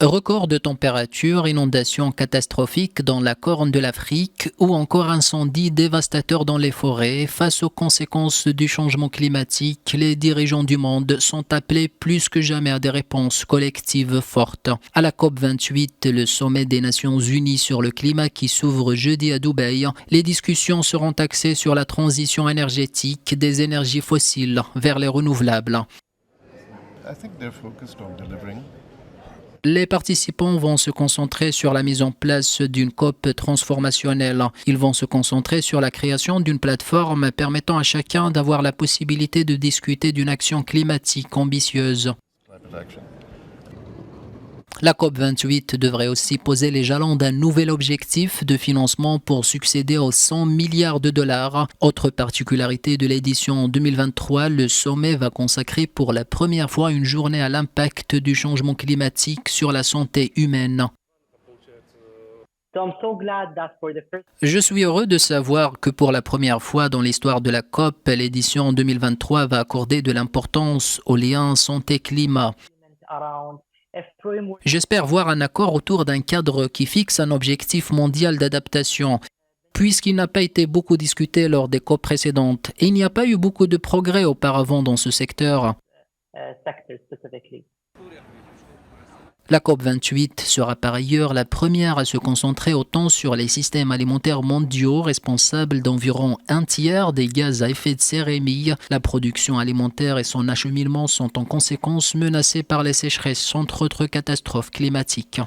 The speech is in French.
Record de température, inondations catastrophiques dans la Corne de l'Afrique ou encore incendies dévastateurs dans les forêts. Face aux conséquences du changement climatique, les dirigeants du monde sont appelés plus que jamais à des réponses collectives fortes. À la COP28, le sommet des Nations Unies sur le climat qui s'ouvre jeudi à Dubaï, les discussions seront axées sur la transition énergétique des énergies fossiles vers les renouvelables. Les participants vont se concentrer sur la mise en place d'une COP transformationnelle. Ils vont se concentrer sur la création d'une plateforme permettant à chacun d'avoir la possibilité de discuter d'une action climatique ambitieuse. La COP28 devrait aussi poser les jalons d'un nouvel objectif de financement pour succéder aux 100 milliards de dollars. Autre particularité de l'édition 2023, le sommet va consacrer pour la première fois une journée à l'impact du changement climatique sur la santé humaine. Je suis heureux de savoir que pour la première fois dans l'histoire de la COP, l'édition 2023 va accorder de l'importance au lien santé-climat. J'espère voir un accord autour d'un cadre qui fixe un objectif mondial d'adaptation, puisqu'il n'a pas été beaucoup discuté lors des COP précédentes et il n'y a pas eu beaucoup de progrès auparavant dans ce secteur. La COP28 sera par ailleurs la première à se concentrer autant sur les systèmes alimentaires mondiaux responsables d'environ un tiers des gaz à effet de serre émis. La production alimentaire et son acheminement sont en conséquence menacés par les sécheresses, entre autres catastrophes climatiques.